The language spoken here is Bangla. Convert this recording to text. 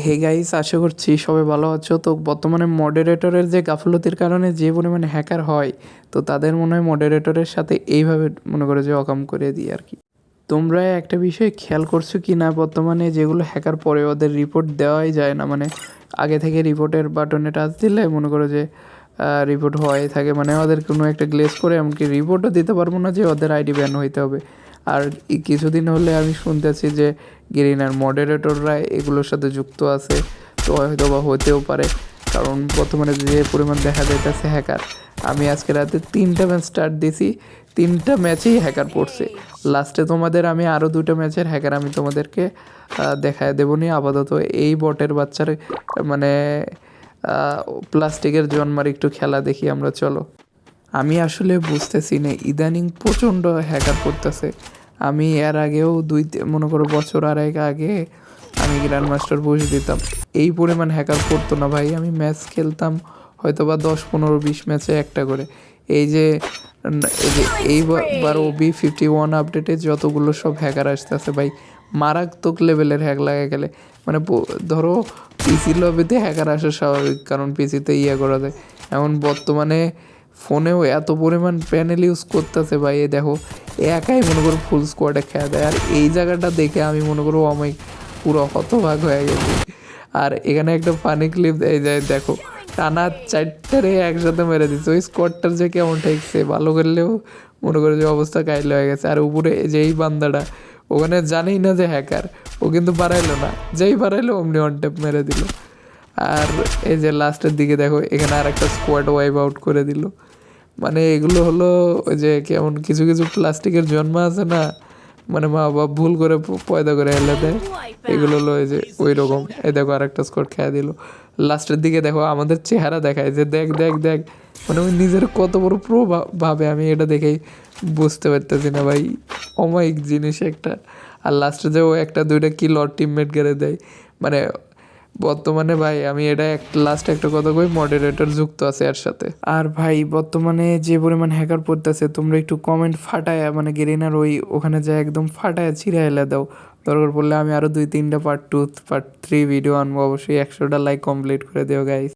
হে গাইস, আশা করছি সবাই ভালো আছো। তো বর্তমানে মডারেটরের যে গাফলতির কারণে যে পরিমাণে হ্যাকার হয়, তো তাদের মনে হয় মডারেটরের সাথে এইভাবে মনে করে যে অকাম করে দিই আর কি। তোমরা একটা বিষয় খেয়াল করছো কি না, বর্তমানে যেগুলো হ্যাকার পরে ওদের রিপোর্ট দেওয়াই যায় না, মানে আগে থেকে রিপোর্টের বাটনে টাচ দিলে মনে করো যে রিপোর্ট হওয়াই থাকে, মানে ওদের কোনো একটা গ্লেস করে এমনকি রিপোর্টও দিতে পারবো না যে ওদের আইডি ব্যান হইতে হবে। আর কিছুদিন হলে আমি শুনতেছি যে গেরিনার মডারেটররা এগুলোর সাথে যুক্ত আছে, তো হয়তো বা হতেও পারে। কারণ বর্তমানে যে পরিমাণ দেখা যাইতেছে হ্যাকার, আমি আজকে রাতে 3টা ম্যাচ স্টার্ট দিছি, 3টা ম্যাচেই হ্যাকার পড়ছে। লাস্টে তোমাদের আমি আরও 2টা ম্যাচের হ্যাকার আমি তোমাদেরকে দেখায় দেবো নি। আপাতত এই বটের বাচ্চার মানে প্লাস্টিকের জন্মার একটু খেলা দেখি আমরা, চলো। আমি আসলে বুঝতেছি না, ইদানিং প্রচণ্ড হ্যাকার পড়তেছে। আমি এর আগেও মনে করো বছর আড়াইক আগে আমি গ্র্যান্ড মাস্টার বসে দিতাম, এই পরিমাণ হ্যাকার পড়তো না ভাই। আমি ম্যাচ খেলতাম হয়তো বা 10, 15, 20 ম্যাচে একটা করে। এই যে এই যে এইবার OB51 আপডেটে যতগুলো সব হ্যাকার আসতেছে ভাই, মারাত্মক লেভেলের হ্যাক লাগে গেলে, মানে ধরো পিসি লবিতে হ্যাকার আসা স্বাভাবিক, কারণ পিসিতে করা যায়। এমন বর্তমানে ফোনেও এত পরিমাণ প্যানেল ইউজ করতেছে ভাই। এ দেখো, একাই মনে করো ফুল স্কোয়াডে খেয়া দেয়। আর এই জায়গাটা দেখে আমি মনে করো আমি পুরো হতভাগ হয়ে গেছি। আর এখানে একটা ফানি ক্লিপ দেয় যায়, দেখো টানা 4টারে একসাথে মেরে দিচ্ছে। ওই স্কোয়াডটার যে কেমন ঠেকছে, ভালো করলেও মনে করো যে অবস্থা কাইল হয়ে গেছে। আর উপরে যে এই বান্দাটা ওখানে জানেই না যে হ্যাকার, ও কিন্তু পারাইলো না, যেই পারাইলো অমনি অন ট্যাপ মেরে দিল। আর এই যে লাস্টের দিকে দেখো এখানে আর একটা স্কোয়াড ওয়াইপ আউট করে দিল। মানে এগুলো হলো ওই যে কেমন কিছু কিছু প্লাস্টিকের জন্ম আছে না, মানে মা বাবা ভুল করে পয়দা করে হেলে দেয়, এগুলো হলো ওই যে ওই রকম। এই দেখো আর একটা স্কোয়াড খেয়ে দিল। লাস্টের দিকে দেখো আমাদের চেহারা দেখায় যে দেখ দেখ দেখ, মানে ওই নিজের কত বড় প্রো ভাবে, আমি এটা দেখেই বুঝতে পারতেছি না ভাই, অমায়িক জিনিস একটা। আর লাস্টে যে ও 1-2টা কিল ওর টিমমেট গেড়ে দেয়, মানে বর্তমানে ভাই আমি এটা লাস্ট একটা কথা কই, মডারেটর যুক্ত আছে এর সাথে। আর ভাই বর্তমানে যে পরিমাণ হ্যাকার পড়তেছে, তোমরা একটু কমেন্ট ফাটায়া, মানে গেরিনার ওখানে যায় একদম ফাটায়া ছিঁড়ে এলে দাও। দরকার পড়লে আমি আরও 2-3টা পার্ট 2 পার্ট 3 ভিডিও আনবো, অবশ্যই 100টা লাইক কমপ্লিট করে দিও গাইস।